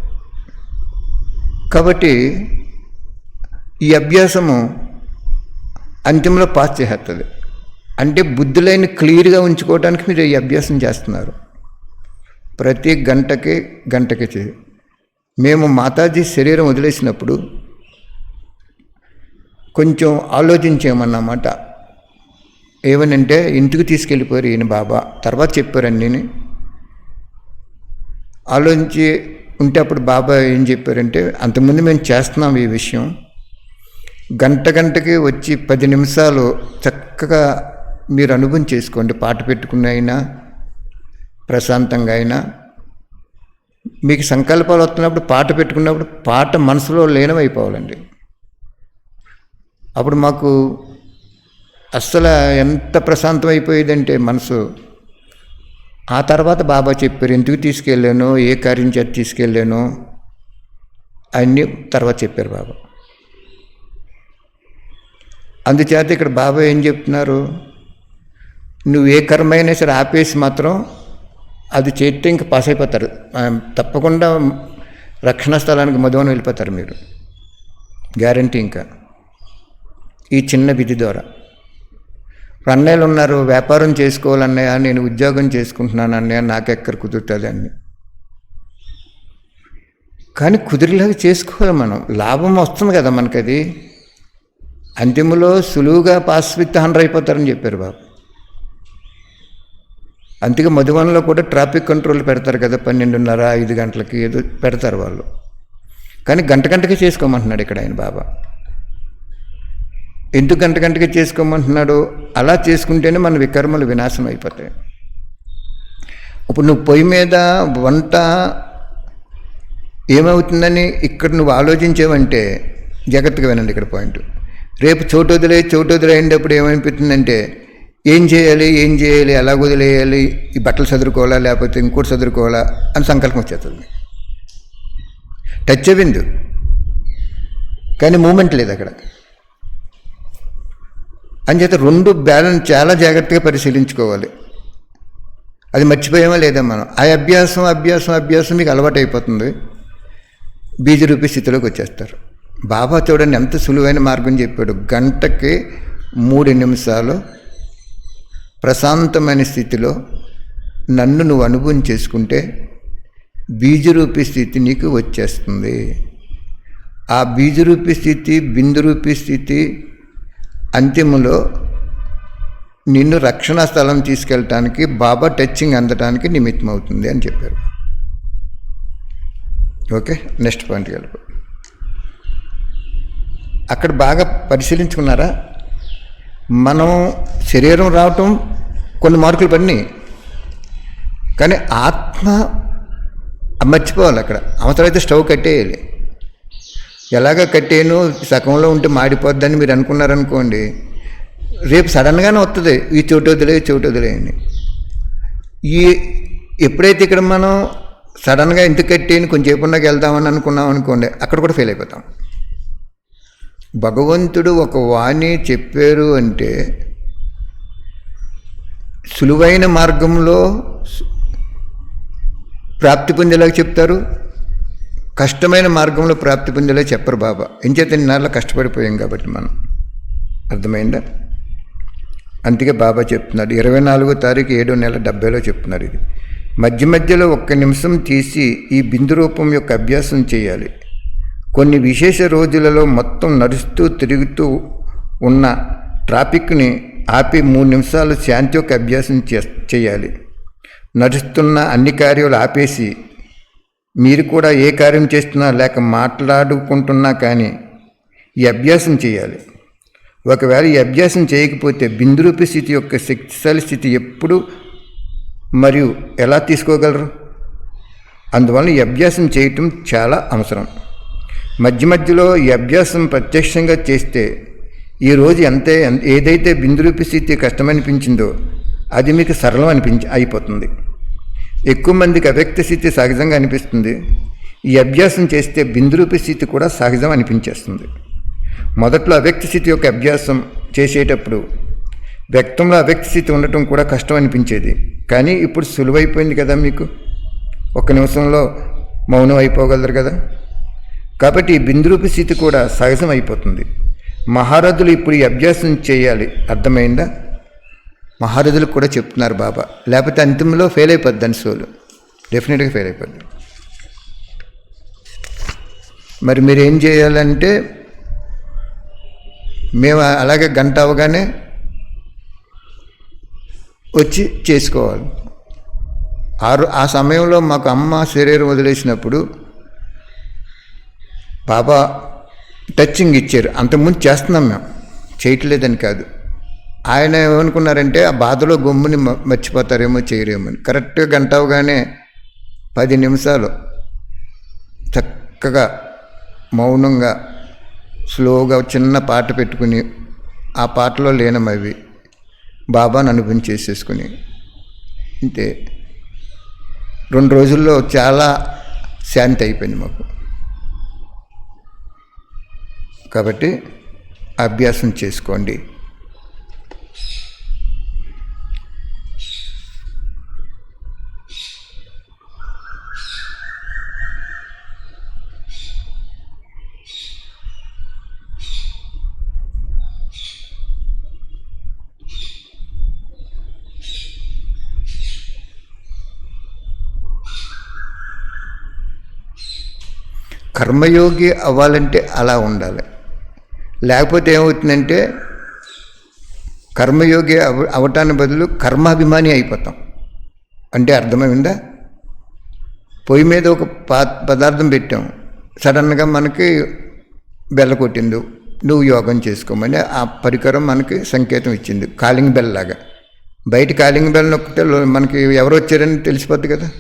కాబట్టి ఈ అభ్యాసము అంతిమంలో పాస్ చేస్తుంది. అంటే బుద్ధులైన క్లియర్గా ఉంచుకోవడానికి మీరు ఈ అభ్యాసం చేస్తున్నారు. ప్రతి గంటకి మేము మాతాజీ శరీరం వదిలేసినప్పుడు కొంచెం ఆలోచించామన్నమాట. ఏమనంటే ఇంటికి తీసుకెళ్ళిపోయారు ఈయన బాబా, తర్వాత చెప్పారు అన్నీ. ఆలోచించి ఉంటే అప్పుడు బాబా ఏం చెప్పారంటే, అంతకుముందు మేము చేస్తున్నాం ఈ విషయం, గంటకి వచ్చి 10 నిమిషాలు చక్కగా మీరు అనుభవం చేసుకోండి. పాట పెట్టుకుని అయినా ప్రశాంతంగా అయినా, మీకు సంకల్పాలు వస్తున్నప్పుడు పాట పెట్టుకున్నప్పుడు పాట మనసులో లీనమైపోవాలండి. అప్పుడు మాకు అస్సలు ఎంత ప్రశాంతం అయిపోయేదంటే మనసు. ఆ తర్వాత బాబా చెప్పారు ఎందుకు తీసుకెళ్ళాను, ఏ కార్యం చేత తీసుకెళ్ళాను అన్నీ తర్వాత చెప్పారు బాబా. అందుచేత ఇక్కడ బాబా ఏం చెప్తున్నారు, నువ్వు ఏ కర్మ అయినా సరే ఆపేసి మాత్రం అది చేస్తే ఇంకా పాస్ అయిపోతారు, తప్పకుండా రక్షణ స్థలానికి మధువనం వెళ్ళిపోతారు మీరు, గ్యారంటీ. ఇంకా ఈ చిన్న విధి ద్వారా అన్నయ్యలు ఉన్నారు, వ్యాపారం చేసుకోవాలన్నయ్య, నేను ఉద్యోగం చేసుకుంటున్నాను అన్నయ్య, నాకెక్కడ కుదురుతుంది అని. కానీ కుదిరిలాగా చేసుకోవాలి మనం, లాభం వస్తుంది కదా మనకి. అది అంతిమలో సులువుగా పాస్ విత్ 100 అయిపోతారని చెప్పారు బాబు. అందుకే మధువనంలో కూడా ట్రాఫిక్ కంట్రోల్ పెడతారు కదా, 12:30 5 గంటలకి ఏదో పెడతారు వాళ్ళు. కానీ గంటకి చేసుకోమంటున్నాడు ఇక్కడ ఆయన బాబా. ఎందుకు గంటకి చేసుకోమంటున్నాడు? అలా చేసుకుంటేనే మన వికర్మలు వినాశనం అయిపోతాయి. ఇప్పుడు నువ్వు పొయ్యి మీద వంట ఏమవుతుందని ఇక్కడ నువ్వు ఆలోచించావంటే, జాగ్రత్తగా వినండి ఇక్కడ పాయింట్. రేపు చోటు వదిలేటప్పుడు ఏమైపోతుందంటే, ఏం చేయాలి ఎలా వదిలేయాలి, ఈ బట్టలు చదువుకోవాలా లేకపోతే ఇంకోటి చదువుకోవాలా అని సంకల్పం వచ్చేస్తుంది. టచ్ అయింది కానీ మూమెంట్ లేదు అక్కడ. అంచేత 2 బ్యాలెన్స్ చాలా జాగ్రత్తగా పరిశీలించుకోవాలి. అది మర్చిపోయామా లేదా మనం. ఆ అభ్యాసం మీకు అలవాటు అయిపోతుంది, బీజరూపీ స్థితిలోకి వచ్చేస్తారు. బాబా చూడండి ఎంత సులువైన మార్గం చెప్పాడు. గంటకి 3 నిమిషాలు ప్రశాంతమైన స్థితిలో నన్ను నువ్వు అనుభవం చేసుకుంటే బీజరూపీ స్థితి నీకు వచ్చేస్తుంది. ఆ బీజరూపీ స్థితి, బిందురూపీ స్థితి అంతిమంలో నిన్ను రక్షణ స్థలం తీసుకెళ్ళటానికి, బాబా టచింగ్ అందటానికి నిమిత్తం అవుతుంది అని చెప్పారు. ఓకే, నెక్స్ట్ పాయింట్కి వెళ్ళిపో. అక్కడ బాగా పరిశీలించుకున్నారా, మనం శరీరం రావటం కొన్ని మార్కులు పడినాయి, కానీ ఆత్మ మర్చిపోవాలి. అక్కడ అవసరమైతే స్టవ్ కట్టేయాలి. ఎలాగ కట్టేను సగంలో ఉంటే మాడిపోద్దని మీరు అనుకున్నారనుకోండి, రేపు సడన్గానే వస్తుంది ఈ చోటు వదిలేయని. ఎప్పుడైతే ఇక్కడ మనం సడన్గా ఎందుకు కట్టేని కొంచెం ఉన్నాక వెళ్దామని అనుకున్నాం అనుకోండి, అక్కడ కూడా ఫెయిల్ అయిపోతాం. భగవంతుడు ఒక వాణి చెప్పారు అంటే సులువైన మార్గంలో ప్రాప్తి పొందేలాగా చెప్తారు, కష్టమైన మార్గంలో ప్రాప్తి పొందేలా చెప్పరు బాబా. ఎంచేత ఇన్నాళ్ళ కష్టపడిపోయాం కాబట్టి మనం, అర్థమైందా? అందుకే బాబా చెప్తున్నాడు 24వ తారీఖు 7వ నెల 70లో చెప్తున్నారు. ఇది మధ్యలో 1 నిమిషం తీసి ఈ బిందు రూపం యొక్క అభ్యాసం చేయాలి. కొన్ని విశేష రోజులలో మొత్తం నడుస్తూ తిరుగుతూ ఉన్న ట్రాఫిక్ని ఆపి 3 నిమిషాలు శాంతి యొక్క అభ్యాసం చేయాలి. నడుస్తున్న అన్ని కార్యాలు ఆపేసి మీరు కూడా ఏ కార్యం చేస్తున్నా లేక మాట్లాడుకుంటున్నా కానీ ఈ అభ్యాసం చేయాలి. ఒకవేళ ఈ అభ్యాసం చేయకపోతే బిందురూపి స్థితి యొక్క శక్తిశాలి స్థితి ఎప్పుడు మరియు ఎలా తీసుకోగలరు? అందువలన ఈ అభ్యాసం చేయటం చాలా అవసరం. మధ్య మధ్యలో ఈ అభ్యాసం ప్రత్యక్షంగా చేస్తే ఈరోజు ఏదైతే బిందురూపి స్థితి కష్టమనిపించిందో అది మీకు సరళం అయిపోతుంది. ఎక్కువ మందికి అవ్యక్త స్థితి సహజంగా అనిపిస్తుంది. ఈ అభ్యాసం చేస్తే బిందురూపి స్థితి కూడా సహజం అనిపించేస్తుంది. మొదట్లో అవ్యక్త స్థితి యొక్క అభ్యాసం చేసేటప్పుడు వ్యక్తంలో అవ్యక్త స్థితి ఉండటం కూడా కష్టం అనిపించేది. కానీ ఇప్పుడు సులువైపోయింది కదా, మీకు 1 నిమిషంలో మౌనం అయిపోగలరు కదా. కాబట్టి ఈ బిందురూపి స్థితి కూడా సహజం అయిపోతుంది. మహారథులు ఇప్పుడు ఈ అభ్యాసం చేయాలి. అర్థమైందా? మహారథులకు కూడా చెప్తున్నారు బాబా, లేకపోతే అంతిమంలో ఫెయిల్ అయిపోద్ది. దాని సోలు డెఫినెట్గా ఫెయిల్ అయిపోద్ది. మరి మీరు ఏం చేయాలంటే, మేము అలాగే గంట అవగానే వచ్చి చేసుకోవాలి. ఆ సమయంలో మాకు అమ్మ శరీరం వదిలేసినప్పుడు బాబా టచింగ్ ఇచ్చారు. అంతకుముందు చేస్తున్నాం, మేము చేయట్లేదని కాదు. ఆయన ఏమనుకున్నారంటే ఆ బాధలో గమ్ముని మర్చిపోతారేమో, చేయరేమో అని. కరెక్ట్గా గంట అవగానే 10 నిమిషాలు చక్కగా మౌనంగా స్లోగా చిన్న పాట పెట్టుకుని ఆ పాటలో లీనమవి బాబాను అనుభవించేసేసుకుని అంతే. 2 రోజుల్లో చాలా శాంతి అయిపోయింది మాకు. కాబట్టి అభ్యాసం చేసుకోండి. కర్మయోగి అవ్వాలంటే అలా ఉండాలి. లేకపోతే ఏమవుతుందంటే కర్మయోగి అవటానికి బదులు కర్మాభిమాని అయిపోతాం. అంటే అర్థమైందా? పొయ్యి మీద ఒక పదార్థం పెట్టాం, సడన్గా మనకి బెల్ల కొట్టింది, నువ్వు యోగం చేసుకోమని ఆ పరికరం మనకి సంకేతం ఇచ్చింది, కాలింగ్ బెల్ లాగా. బయట కాలింగ్ బెల్ నొక్కితే మనకి ఎవరు వచ్చారని తెలిసిపోద్ది కదా.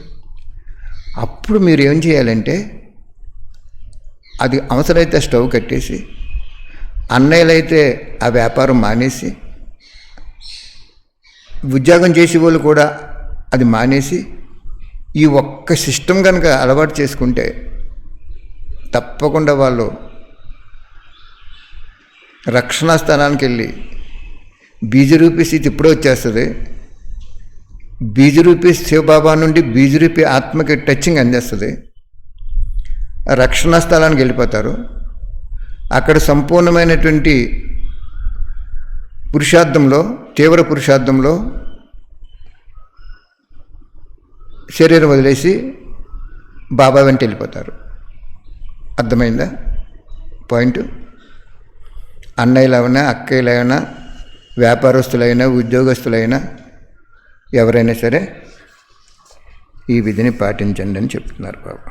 అప్పుడు మీరు ఏం చేయాలంటే, అది అవసరమైతే స్టవ్ కట్టేసి, అన్నయ్యలైతే ఆ వ్యాపారం మానేసి, ఉద్యోగం చేసే వాళ్ళు కూడా అది మానేసి, ఈ ఒక్క సిస్టమ్ కనుక అలవాటు చేసుకుంటే తప్పకుండా వాళ్ళు రక్షణా స్థానానికి వెళ్ళి బీజరూపీ స్థితి ఇప్పుడే వచ్చేస్తుంది. బీజరూపీ శివబాబా నుండి బీజరూపీ ఆత్మకి టచింగ్ అందేస్తుంది. రక్షణా స్థలానికి వెళ్ళిపోతారు. అక్కడ సంపూర్ణమైనటువంటి పురుషార్థంలో, తీవ్ర పురుషార్థంలో శరీరం వదిలేసి బాబా వెంట వెళ్ళిపోతారు. అర్థమైందా పాయింట్? అన్నయ్యలైనా, అక్కయ్యలైనా, వ్యాపారస్తులైనా, ఉద్యోగస్తులైనా, ఎవరైనా సరే ఈ విధిని పాటించండి అని చెప్తున్నారు బాబా.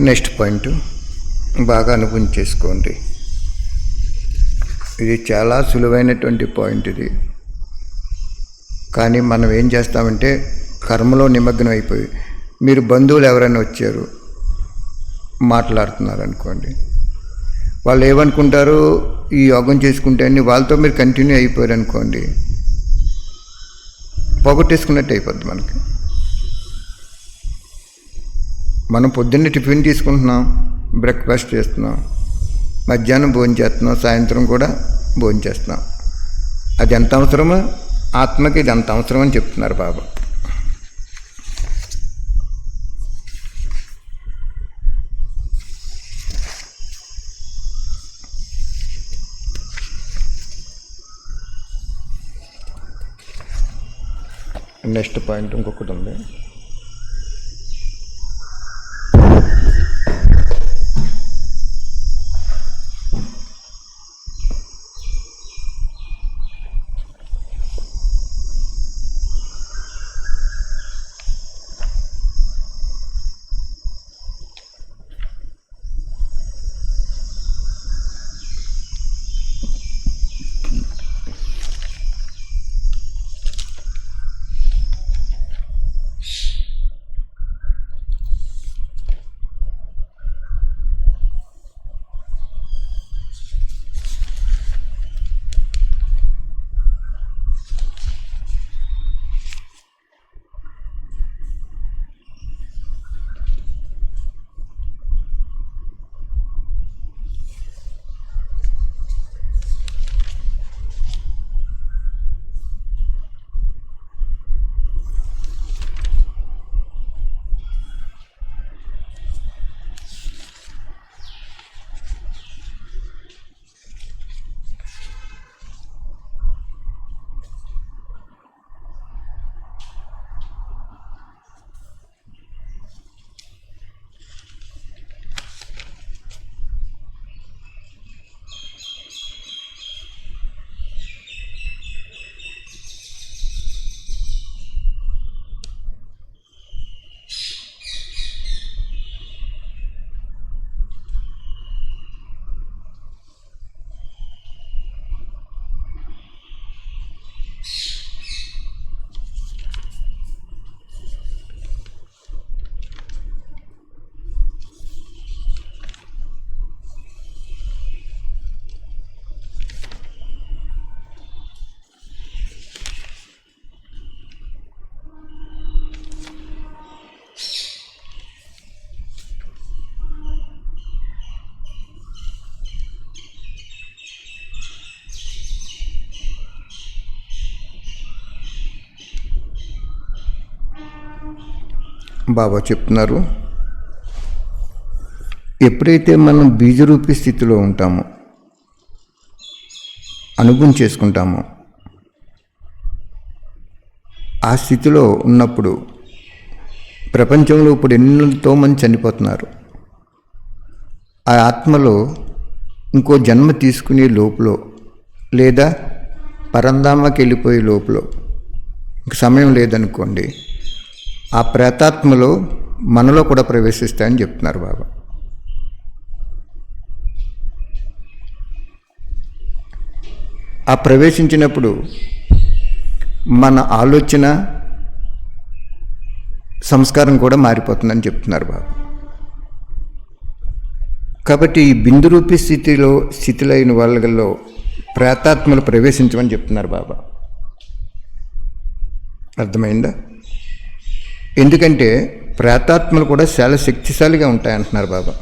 నెక్స్ట్ పాయింట్ బాగా అనుభవం చేసుకోండి. ఇది చాలా సులువైనటువంటి పాయింట్ ఇది. కానీ మనం ఏం చేస్తామంటే కర్మలో నిమగ్నం అయిపోయి, మీరు బంధువులు ఎవరైనా వచ్చారు మాట్లాడుతున్నారు అనుకోండి, వాళ్ళు ఏమనుకుంటారు, ఈ యోగం చేసుకుంటే అన్ని వాళ్ళతో మీరు కంటిన్యూ అయిపోయారు అనుకోండి, పోగొట్టేసుకున్నట్టు అయిపోద్ది మనకి. మనం పొద్దున్నే టిఫిన్ తీసుకుంటున్నాం, బ్రేక్ఫాస్ట్ చేస్తున్నాం, మధ్యాహ్నం భోజనం చేస్తున్నాం, సాయంత్రం కూడా భోజనం చేస్తున్నాం. అది ఎంత అవసరమో ఆత్మకి ఇది అంత అవసరం అని చెప్తున్నారు బాబా. నెక్స్ట్ పాయింట్ ఇంకొకటి ఉంది. బాబా చెప్తున్నారు, ఎప్పుడైతే మనం బీజరూపి స్థితిలో ఉంటామో, అనుభవం చేసుకుంటామో, ఆ స్థితిలో ఉన్నప్పుడు ప్రపంచంలో ఇప్పుడు ఎన్నో మంది చనిపోతున్నారు. ఆ ఆత్మలో ఇంకో జన్మ తీసుకునే లోపల లేదా పరంధామకి వెళ్ళిపోయే లోపల సమయం లేదనుకోండి, ఆ ప్రేతాత్మలో మనలో కూడా ప్రవేశిస్తాయని చెప్తున్నారు బాబా. ఆ ప్రవేశించినప్పుడు మన ఆలోచన సంస్కారం కూడా మారిపోతుందని చెప్తున్నారు బాబా. కాబట్టి ఈ బిందురూపి స్థితిలో అయిన వాళ్ళలో ప్రేతాత్మలు ప్రవేశించమని చెప్తున్నారు బాబా. అర్థమైందా? ఎందుకంటే ప్రేతాత్మలు కూడా చాలా శక్తిశాలిగా ఉంటాయంటున్నారు బాబా.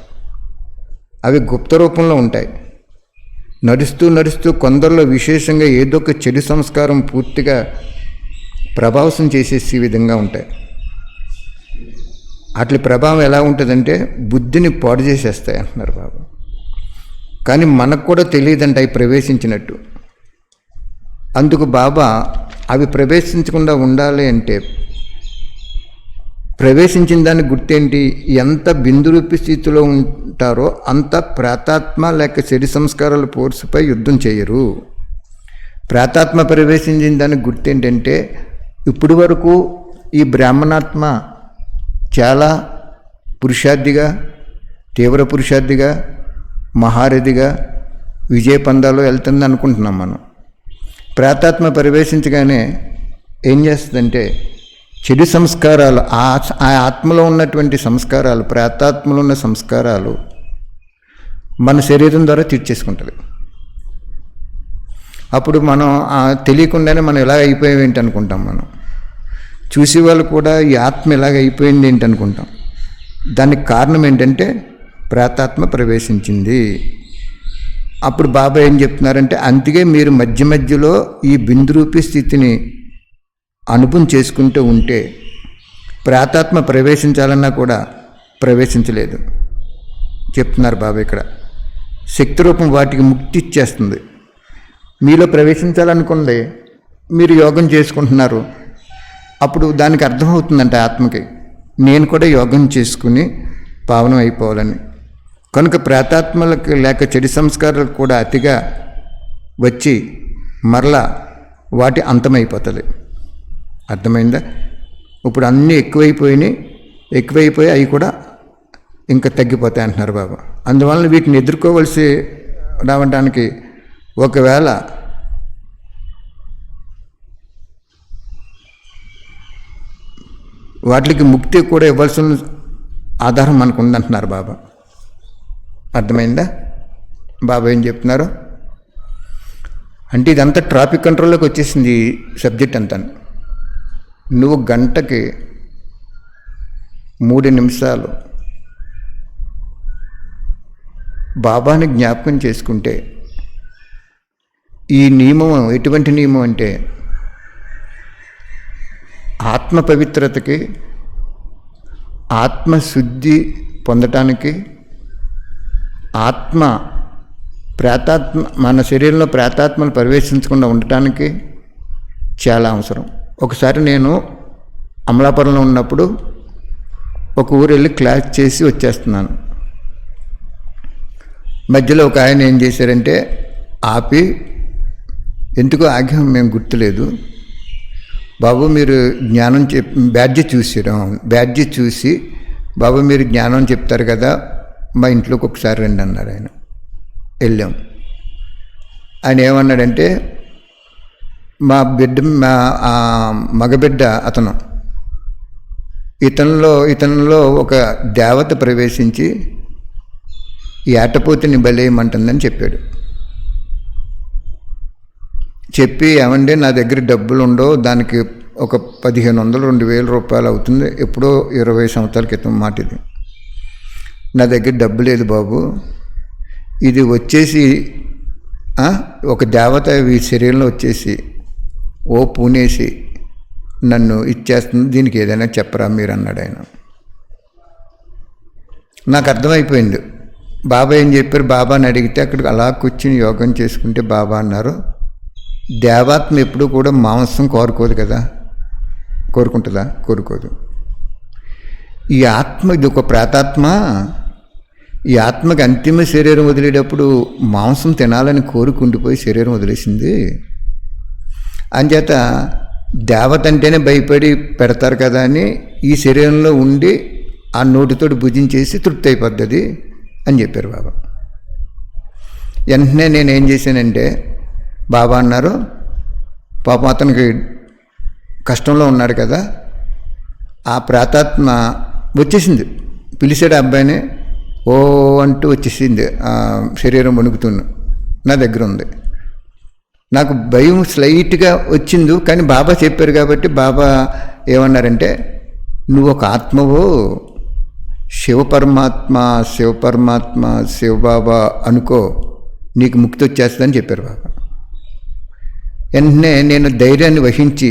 అవి గుప్త రూపంలో ఉంటాయి. నడుస్తూ నడుస్తూ కొందరిలో విశేషంగా ఏదో ఒక చెడు సంస్కారం పూర్తిగా ప్రభావం చేసేసే విధంగా ఉంటాయి. అట్ల ప్రభావం ఎలా ఉంటుందంటే బుద్ధిని పాడు చేసేస్తాయి అంటున్నారు బాబా. కానీ మనకు కూడా తెలియదంట అవి ప్రవేశించినట్టు. అందుకు బాబా అవి ప్రవేశించకుండా ఉండాలి అంటే ప్రవేశించిన దానికి గుర్తేంటి, ఎంత బిందురూపి స్థితిలో ఉంటారో అంత ప్రేతాత్మ లేక చెడు సంస్కారాల ఫోర్సుపై యుద్ధం చేయరు. ప్రేతాత్మ ప్రవేశించిన దానికి గుర్తేంటంటే ఇప్పటి వరకు ఈ బ్రాహ్మణాత్మ చాలా పురుషార్థిగా తీవ్ర పురుషార్థిగా, మహారథిగా విజయ పందాలో వెళ్తుంది అనుకుంటున్నాం మనం. ప్రేతాత్మ ప్రవేశించగానే ఏం చేస్తుందంటే చెడు సంస్కారాలు, ఆ ఆత్మలో ఉన్నటువంటి సంస్కారాలు, ప్రేతాత్మలో ఉన్న సంస్కారాలు మన శరీరం ద్వారా తీర్చేసుకుంటుంది. అప్పుడు మనం తెలియకుండానే మనం ఇలాగ అయిపోయాం ఏంటి అనుకుంటాం. మనం చూసే వాళ్ళు కూడా ఈ ఆత్మ ఇలాగ అయిపోయింది ఏంటి అనుకుంటాం. దానికి కారణం ఏంటంటే ప్రేతాత్మ ప్రవేశించింది. అప్పుడు బాబా ఏం చెప్తున్నారంటే, అందుకే మీరు మధ్య మధ్యలో ఈ బిందురూపి స్థితిని అనుభవం చేసుకుంటూ ఉంటే ప్రేతాత్మ ప్రవేశించాలన్నా కూడా ప్రవేశించలేదు చెప్తున్నారు బాబా. ఇక్కడ శక్తి రూపం వాటికి ముక్తి ఇచ్చేస్తుంది. మీలో ప్రవేశించాలనుకుంది, మీరు యోగం చేసుకుంటున్నారు. అప్పుడు దానికి అర్థమవుతుందంట ఆత్మకి, నేను కూడా యోగం చేసుకుని పావనం అయిపోవాలని. కనుక ప్రేతాత్మలకు లేక చెడు సంస్కారాలకు కూడా అతిగా వచ్చి మరలా వాటి అంతమైపోతుంది. అర్థమైందా? ఇప్పుడు అన్నీ ఎక్కువైపోయి అవి కూడా ఇంకా తగ్గిపోతాయి అంటున్నారు బాబా. అందువలన వీటిని ఎదుర్కోవలసి రావడానికి ఒకవేళ వాటికి ముక్తి కూడా ఇవ్వాల్సిన ఆధారం మనకు ఉందంటున్నారు బాబా. అర్థమైందా? బాబా ఏం చెప్తున్నారు అంటే, ఇదంతా ట్రాఫిక్ కంట్రోల్లోకి వచ్చేసింది ఈ సబ్జెక్ట్ అంతా. నువ్వు గంటకి 3 నిమిషాలు బాబాని జ్ఞాపకం చేసుకుంటే, ఈ నియమం ఎటువంటి నియమం అంటే ఆత్మ పవిత్రతకి, ఆత్మశుద్ధి పొందటానికి, ప్రేతాత్మ మన శరీరంలో ప్రేతాత్మను ప్రవేశించకుండా ఉండటానికి చాలా అవసరం. ఒకసారి నేను అమలాపురంలో ఉన్నప్పుడు ఒక ఊరు వెళ్ళి క్లాస్ చేసి వచ్చేస్తున్నాను. మధ్యలో ఒక ఆయన ఏం చేశారంటే ఆపి, ఎందుకో ఆగ్రహం మేము గుర్తులేదు, బాబు మీరు జ్ఞానం బ్యాడ్జి చూసి బాబు మీరు జ్ఞానం చెప్తారు కదా, మా ఇంట్లోకి ఒకసారి రండి అన్నారు ఆయన. వెళ్ళాం. ఆయన ఏమన్నాడంటే, మా మగబిడ్డ అతను, ఇతనిలో ఒక దేవత ప్రవేశించి ఏటపోతిని బలేయమంటుందని చెప్పాడు. చెప్పి, ఏమంటే నా దగ్గర డబ్బులు ఉండవు, దానికి ఒక 1500-2000 రూపాయలు అవుతుంది, ఎప్పుడో 20 సంవత్సరాల క్రితం మాట ఇది, నా దగ్గర డబ్బు లేదు బాబు, ఇది వచ్చేసి ఒక దేవత ఈ శరీరంలో వచ్చేసి పూనేసి నన్ను ఇచ్చేస్తుంది, దీనికి ఏదైనా చెప్పరా మీరు అన్నాడు ఆయన. నాకు అర్థమైపోయింది. బాబా ఏం చెప్పారు, బాబాని అడిగితే అక్కడికి అలా కూర్చుని యోగం చేసుకుంటే బాబా అన్నారు, దేవాత్మ ఎప్పుడూ కూడా మాంసం కోరుకోదు కదా, కోరుకుంటుందా? కోరుకోదు. ఈ ఆత్మ, ఇది ఒక ప్రేతాత్మ, ఈ ఆత్మకి అంతిమ శరీరం వదిలేటప్పుడు మాంసం తినాలని కోరుకుండిపోయి శరీరం వదిలేసింది. అంచేత దేవత అంటేనే భయపడి పెడతారు కదా అని ఈ శరీరంలో ఉండి ఆ నోటితోటి భుజించేసి తృప్తి అయిపోద్ది అని చెప్పారు బాబా. వెంటనే నేను ఏం చేశానంటే, బాబా అన్నారు, పాపం అతనికి కష్టంలో ఉన్నాడు కదా, ఆ ప్రేతాత్మ వచ్చేసింది, పిలిచాడు అబ్బాయిని, ఓ అంటూ వచ్చేసింది, శరీరం వణుకుతున్న నా దగ్గర ఉంది. నాకు భయం స్లైట్గా వచ్చింది, కానీ బాబా చెప్పారు కాబట్టి బాబా ఏమన్నారంటే, నువ్వు ఒక ఆత్మవు, శివపరమాత్మ శివబాబా అనుకో, నీకు ముక్తి వచ్చేస్తుందని చెప్పారు బాబా. వెంటనే నేను ధైర్యాన్ని వహించి,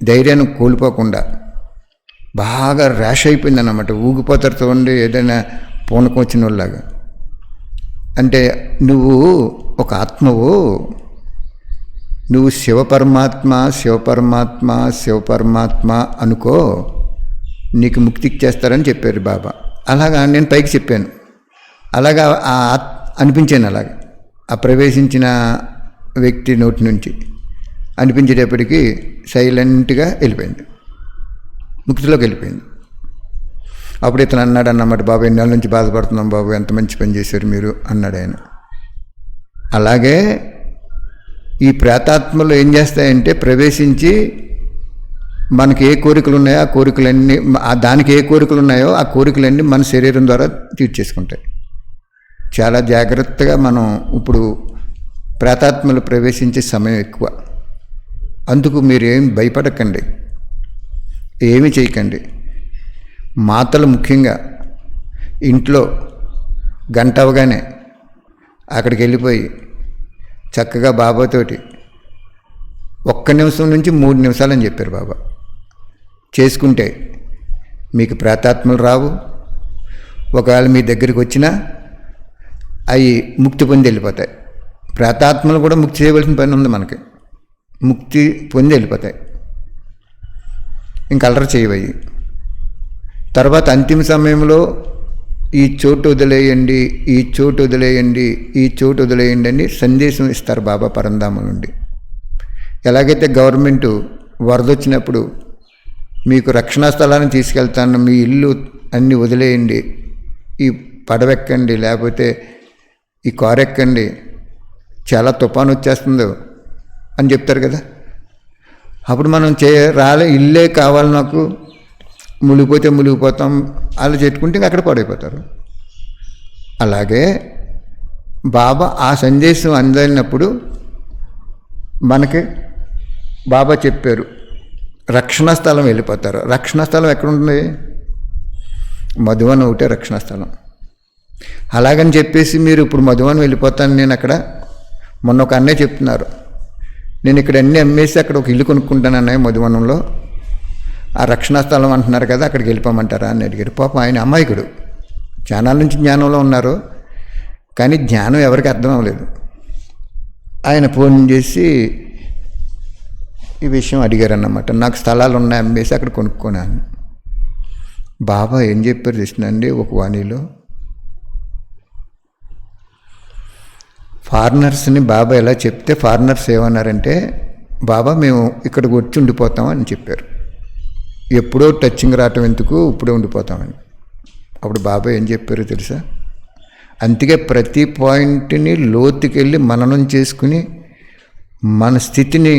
ధైర్యాన్ని కోల్పోకుండా, బాగా ర్యాష్ అయిపోయింది అన్నమాట, ఊగిపోతారు చూడండి ఏదైనా పూనకం వచ్చిన వాళ్ళలాగా. అంటే నువ్వు ఒక ఆత్మవు, నువ్వు శివపరమాత్మ అనుకో, నీకు ముక్తి ఇచ్చేస్తారని చెప్పారు బాబా. అలాగా నేను పైకి చెప్పాను, అలాగా అనిపించాను, అలాగా ఆ ప్రవేశించిన వ్యక్తి నోటి నుంచి అనిపించేటప్పటికీ సైలెంట్గా వెళ్ళిపోయింది, ముక్తిలోకి వెళ్ళిపోయింది. అప్పుడు ఇతను అన్నాడు అన్నమాట, బాబు ఎన్నేళ్ళ నుంచి బాధపడుతున్నాం బాబు, ఎంత మంచి పని చేశారు మీరు అన్నాడు ఆయన. అలాగే ఈ ప్రేతాత్మలు ఏం చేస్తాయంటే ప్రవేశించి మనకి ఏ కోరికలు ఉన్నాయో ఆ కోరికలన్నీ, దానికి ఏ కోరికలు ఉన్నాయో ఆ కోరికలన్నీ మన శరీరం ద్వారా తీర్చేసుకుంటాయి. చాలా జాగ్రత్తగా మనం ఇప్పుడు ప్రేతాత్మలు ప్రవేశించే సమయం ఎక్కువ. అందుకు మీరేం భయపడకండి, ఏమి చేయకండి. మాతలు ముఖ్యంగా ఇంట్లో గంట అవగానే అక్కడికి వెళ్ళిపోయి చక్కగా బాబాతోటి 1 నిమిషం నుంచి 3 నిమిషాలని చెప్పారు బాబా. చేసుకుంటే మీకు ప్రేతాత్మలు రావు. ఒకవేళ మీ దగ్గరికి వచ్చినా అవి ముక్తి పొంది వెళ్ళిపోతాయి. ప్రేతాత్మలు కూడా ముక్తి చేయవలసిన పని ఉంది మనకి. ముక్తి పొంది వెళ్ళిపోతాయి, ఇంక అల్లరి చేయవయి. తర్వాత అంతిమ సమయంలో ఈ చోటు వదిలేయండి, ఈ చోటు వదిలేయండి, ఈ చోటు వదిలేయండి అని సందేశం ఇస్తారు బాబా పరంధామం నుండి. ఎలాగైతే గవర్నమెంటు వరద వచ్చినప్పుడు మీకు రక్షణా స్థలాన్ని తీసుకెళ్తాను, మీ ఇల్లు అన్నీ వదిలేయండి, ఈ పడవెక్కండి, లేకపోతే ఈ కారు ఎక్కండి, చాలా తుఫాను వచ్చేస్తుందో అని చెప్తారు కదా. అప్పుడు మనం ఇల్లే కావాలి నాకు, మునిగిపోతే మునిగిపోతాం అలా చెట్టుకుంటే ఇంక అక్కడ పడైపోతారు. అలాగే బాబా ఆ సందేశం అందరినప్పుడు మనకి బాబా చెప్పారు రక్షణ స్థలం వెళ్ళిపోతారు. రక్షణ స్థలం ఎక్కడుంది? మధువనం ఒకటే రక్షణ స్థలం. అలాగని చెప్పేసి మీరు ఇప్పుడు మధువనం వెళ్ళిపోతాను నేను అక్కడ. మొన్న ఒక అన్నయ్య చెప్తున్నారు, నేను ఇక్కడ అన్నీ అమ్మేసి అక్కడ ఒక ఇల్లు కొనుక్కుంటాను అన్నయ్య మధువనంలో, ఆ రక్షణ స్థలం అంటున్నారు కదా అక్కడికి వెళ్ళిపోమంటారా అని అడిగారు. పాపం ఆయన అమాయకుడు, జ్ఞానాల నుంచి జ్ఞానంలో ఉన్నారు, కానీ జ్ఞానం ఎవరికి అర్థం అవ్వలేదు. ఆయన ఫోన్ చేసి ఈ విషయం అడిగారు అన్నమాట. నాకు స్థలాలు ఉన్నాయి అమ్మేసి అక్కడ కొనుక్కున్నాను. బాబా ఏం చెప్పారు తెలిసిందండి ఒక వాణిలో? ఫారినర్స్ని బాబా ఎలా చెప్తే ఫారినర్స్ ఏమన్నారంటే, బాబా మేము ఇక్కడికి వచ్చి ఉండిపోతాం అని చెప్పారు. ఎప్పుడో టచ్చింగ్ రావటం ఎందుకు, ఇప్పుడే ఉండిపోతామని. అప్పుడు బాబా ఏం చెప్పారో తెలుసా? అందుకే ప్రతి పాయింట్ని లోతుకెళ్ళి మననం చేసుకుని మన స్థితిని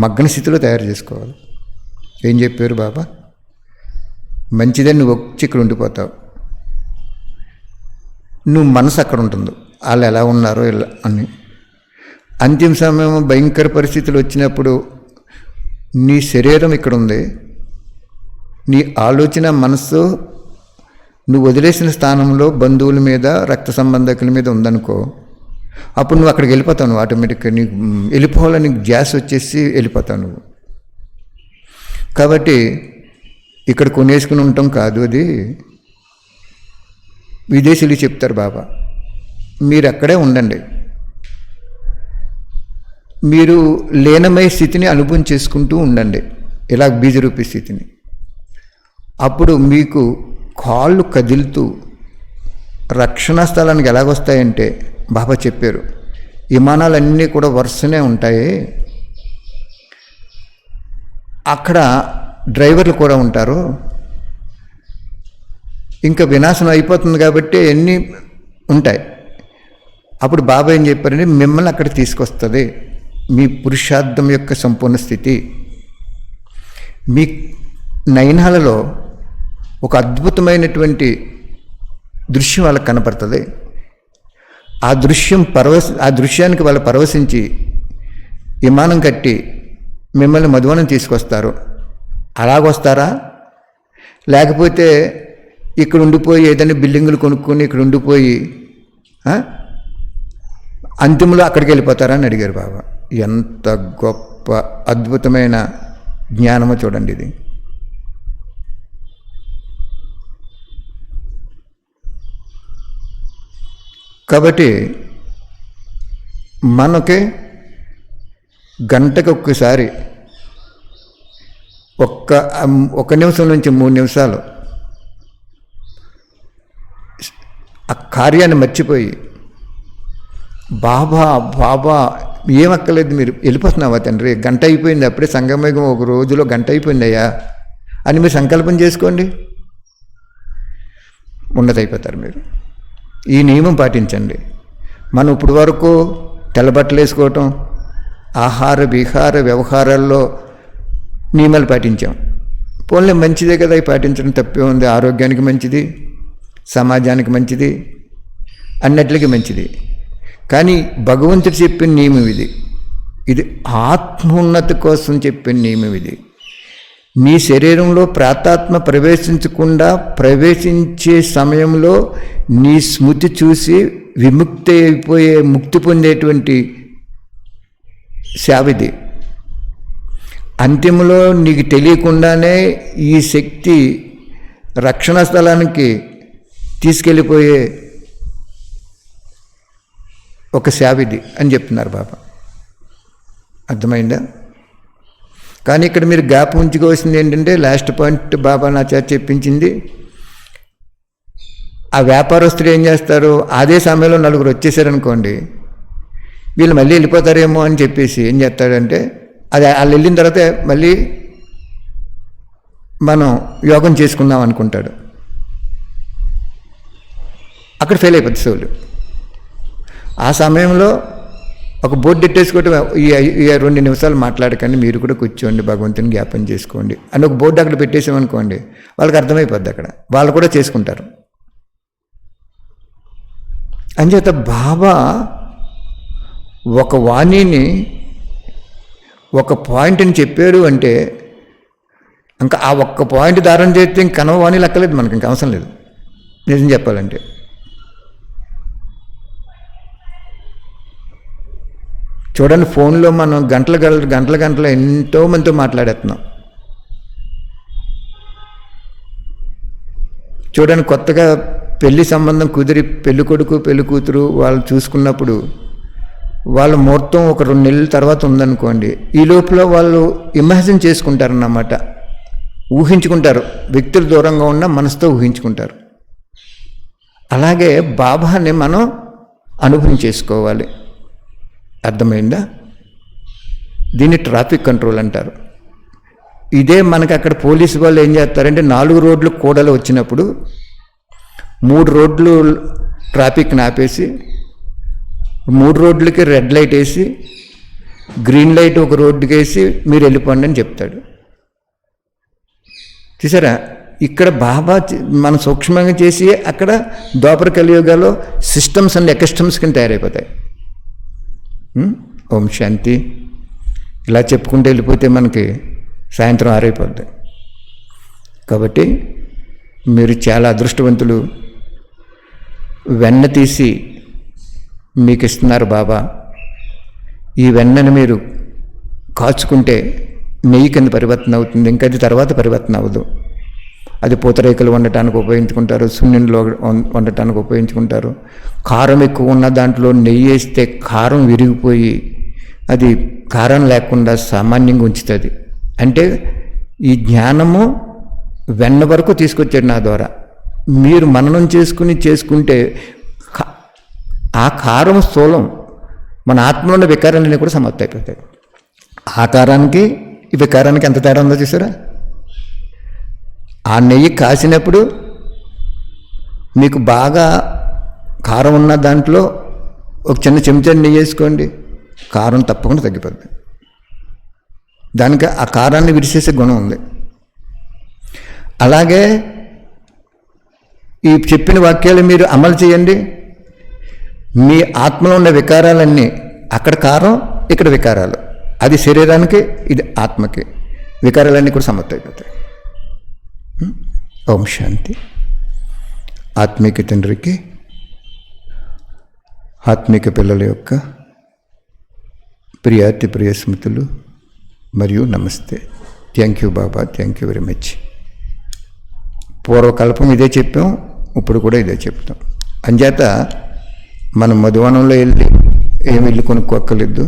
మగ్న స్థితిలో తయారు చేసుకోవాలి. ఏం చెప్పారు బాబా? మంచిదని నువ్వు వచ్చి ఇక్కడ ఉండిపోతావు, నువ్వు మనసు అక్కడ ఉంటుంది, వాళ్ళు ఎలా ఉన్నారో ఇలా అని. అంతిమ సమయం భయంకర పరిస్థితులు వచ్చినప్పుడు నీ శరీరం ఇక్కడ ఉంది, నీ ఆలోచన మనసు నువ్వు వదిలేసిన స్థానంలో బంధువుల మీద రక్త సంబంధకుల మీద ఉందనుకో, అప్పుడు నువ్వు అక్కడికి వెళ్ళిపోతావు. నువ్వు ఆటోమేటిక్గా నీకు వెళ్ళిపోవాలని నీకు గ్యాస్ వచ్చేసి వెళ్ళిపోతావు నువ్వు. కాబట్టి ఇక్కడ కొనేసుకుని ఉండటం కాదు, అది విదేశీయులు చెప్తారు బాబా, మీరు అక్కడే ఉండండి, మీరు లీనమయ స్థితిని అనుభవం చేసుకుంటూ ఉండండి, ఇలా బీజరూపి స్థితిని. అప్పుడు మీకు కాళ్ళు కదులుతూ రక్షణ స్థలానికి ఎలాగొస్తాయంటే బాబా చెప్పారు, విమానాలన్నీ కూడా వరుసనే ఉంటాయి, అక్కడ డ్రైవర్లు కూడా ఉంటారు, ఇంకా వినాశనం అయిపోతుంది కాబట్టి అన్నీ ఉంటాయి. అప్పుడు బాబా ఏం చెప్పారంటే, మిమ్మల్ని అక్కడ తీసుకొస్తుంది మీ పురుషార్థం యొక్క సంపూర్ణ స్థితి. మీ నయనాలలో ఒక అద్భుతమైనటువంటి దృశ్యం వాళ్ళకి కనపడుతుంది. ఆ దృశ్యానికి వాళ్ళు పరవశించి విమానం కట్టి మిమ్మల్ని మధువనం తీసుకొస్తారు. అలాగొస్తారా? లేకపోతే ఇక్కడ ఉండిపోయి ఏదైనా బిల్డింగులు కొనుక్కొని ఇక్కడ ఉండిపోయి అంతిమంలో అక్కడికి వెళ్ళిపోతారా అని అడిగారు బాబా. ఎంత గొప్ప అద్భుతమైన జ్ఞానమో చూడండి ఇది. కాబట్టి మనకి గంటకు ఒక్కసారి ఒక్క నిమిషం నుంచి 3 నిమిషాలు ఆ కార్యాన్ని మర్చిపోయి బాబా బాబా ఏమక్కర్లేదు, మీరు వెళ్ళిపోతున్నావా తండ్రి, గంట అయిపోయింది, అప్పుడే సంగమయుగం ఒక రోజులో గంట అయిపోయిందయ్యా అని మీరు సంకల్పం చేసుకోండి. ఉన్నతైపోతారు మీరు. ఈ నియమం పాటించండి. మనం ఇప్పుడు వరకు తెల్లబట్టలు వేసుకోవటం, ఆహార విహార వ్యవహారాల్లో నియమాలు పాటించాం. పోన్లే మంచిదే కదా, అవి పాటించడం తప్పే ఉంది. ఆరోగ్యానికి మంచిది, సమాజానికి మంచిది, అన్నిటికీ మంచిది. కానీ భగవంతుడు చెప్పిన నియమం ఇది. ఇది ఆత్మోన్నతి కోసం చెప్పిన నియమం ఇది. నీ శరీరంలో ప్రాతాత్మ ప్రవేశించకుండా ప్రవేశించే సమయంలో నీ స్మృతి చూసి విముక్తి అయిపోయే, ముక్తి పొందేటువంటి సేవది. అంతిమలో నీకు తెలియకుండానే ఈ శక్తి రక్షణ స్థలానికి తీసుకెళ్ళిపోయే ఒక సేవది అని చెప్తున్నారు బాబా. అర్థమైందా? కానీ ఇక్కడ మీరు గ్యాప్ ఉంచుకోవాల్సింది ఏంటంటే, లాస్ట్ పాయింట్ బాబా నా చేత చెప్పించింది, ఆ వ్యాపారస్తులు ఏం చేస్తారు, అదే సమయంలో నలుగురు వచ్చేసారనుకోండి, వీళ్ళు మళ్ళీ వెళ్ళిపోతారేమో అని చెప్పేసి ఏం చేస్తాడంటే, అది వాళ్ళు వెళ్ళిన తర్వాత మళ్ళీ మనం యోగం చేసుకుందాం అనుకుంటాడు. అక్కడ ఫెయిల్ అయిపోతుంది సోలు. ఆ సమయంలో ఒక బోర్డు పెట్టేసుకోవటం, ఈ 2 నిమిషాలు మాట్లాడకండి, మీరు కూడా కూర్చోండి, భగవంతుని జ్ఞాపం చేసుకోండి అని ఒక బోర్డు అక్కడ పెట్టేసామనుకోండి, వాళ్ళకి అర్థమైపోద్ది. అక్కడ వాళ్ళు కూడా చేసుకుంటారు. అంచేత బాబా ఒక వాణిని, ఒక పాయింట్ని చెప్పారు అంటే ఇంకా ఆ ఒక్క పాయింట్ ధారణ చేస్తే ఇంక కనవ వాణి లెక్కలేదు, మనకి ఇంక అవసరం లేదు నిజం చెప్పాలంటే. చూడండి, ఫోన్లో మనం గంటల ఎంతో మందితో మాట్లాడేస్తున్నాం. చూడండి, కొత్తగా పెళ్లి సంబంధం కుదిరి పెళ్లి కొడుకు పెళ్లి కూతురు వాళ్ళు చూసుకున్నప్పుడు వాళ్ళ ముహూర్తం ఒక 2 నెలల తర్వాత ఉందనుకోండి, ఈ లోపల వాళ్ళు ఇమాజిన్ చేసుకుంటారన్నమాట, ఊహించుకుంటారు. వ్యక్తులు దూరంగా ఉన్న మనసుతో ఊహించుకుంటారు. అలాగే బాబాని మనం అనుభవం చేసుకోవాలి. అర్థమైందా? దీన్ని ట్రాఫిక్ కంట్రోల్ అంటారు. ఇదే మనకి అక్కడ పోలీసు వాళ్ళు ఏం చేస్తారంటే, 4 రోడ్లు కూడలు వచ్చినప్పుడు 3 రోడ్లు ట్రాఫిక్ని ఆపేసి 3 రోడ్లకి రెడ్ లైట్ వేసి గ్రీన్ లైట్ ఒక రోడ్డుకి వేసి మీరు వెళ్ళిపోండి అని చెప్తాడు. చూసారా, ఇక్కడ బాబా మనం సూక్ష్మంగా చేసి అక్కడ ద్వాపర కలియుగాలో సిస్టమ్స్ అండ్ ఎకస్టమ్స్ కింద తయారైపోతాయి. ఓం శాంతి. ఇలా చెప్పుకుంటూ వెళ్ళిపోతే మనకి సాయంత్రం 6 అయిపోద్ది. కాబట్టి మీరు చాలా అదృష్టవంతులు. వెన్న తీసి మీకు ఇస్తున్నారు బాబా. ఈ వెన్నను మీరు కాచుకుంటే నెయ్యి కింద పరివర్తన అవుతుంది. ఇంకా అది తర్వాత పరివర్తన అవ్వదు. అది పూతరేకలు వండటానికి ఉపయోగించుకుంటారు, సున్నుండలో వండటానికి ఉపయోగించుకుంటారు. కారం ఎక్కువ ఉన్న దాంట్లో నెయ్యి వేస్తే కారం విరిగిపోయి అది కారం లేకుండా సామాన్యంగా ఉంచుతుంది. అంటే ఈ జ్ఞానము వెన్న వరకు తీసుకొచ్చాడు నా ద్వారా. మీరు మననం చేసుకుంటే ఆ కారం స్థూలం మన ఆత్మలో ఉన్న వికారాలన్నీ కూడా సమాప్తి అయిపోతాయి. ఆకారానికి ఈ వికారానికి ఎంత తేడా ఉందో చూసారా? ఆ నెయ్యి కాసినప్పుడు మీకు బాగా కారం ఉన్న దాంట్లో ఒక చిన్న చెంచా నెయ్యి వేసుకోండి, కారం తప్పకుండా తగ్గిపోద్ది. దానికి ఆ కారాన్ని విడిచేసే గుణం ఉంది. అలాగే ఈ చెప్పిన వాక్యాలు మీరు అమలు చేయండి. మీ ఆత్మలో ఉన్న వికారాలన్నీ, అక్కడ కారం ఇక్కడ వికారాలు, అది శరీరానికి ఇది ఆత్మకి, వికారాలన్నీ కూడా సమాప్తి అయిపోతాయి. ఓం శాంతి. ఆత్మీక తండ్రికి ఆత్మీక పిల్లల యొక్క ప్రియాతి ప్రియ స్మృతులు మరియు నమస్తే. Thank you Baba, thank you very much. పూర్వకల్పం ఇదే చెప్పాం, ఇప్పుడు కూడా ఇదే చెప్తాం. అంచేత మనం మధువనంలో వెళ్ళి ఏమి ఇల్లు కొనుక్కోక్కర్లేదు,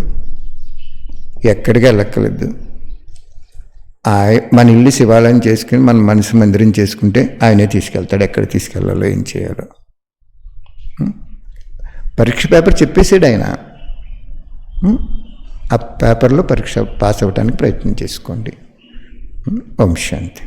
ఎక్కడికి వెళ్ళక్కర్లేదు. మన ఇల్లు శివాలయం చేసుకుని మన మనసు మందిరం చేసుకుంటే ఆయనే తీసుకెళ్తాడు, ఎక్కడ తీసుకెళ్లాలో ఏం చేయాలో. పరీక్ష పేపర్ చెప్పేసాడు ఆయన. ఆ పేపర్లో పరీక్ష పాస్ అవ్వడానికి ప్రయత్నం చేసుకోండి. ఓం శాంతి.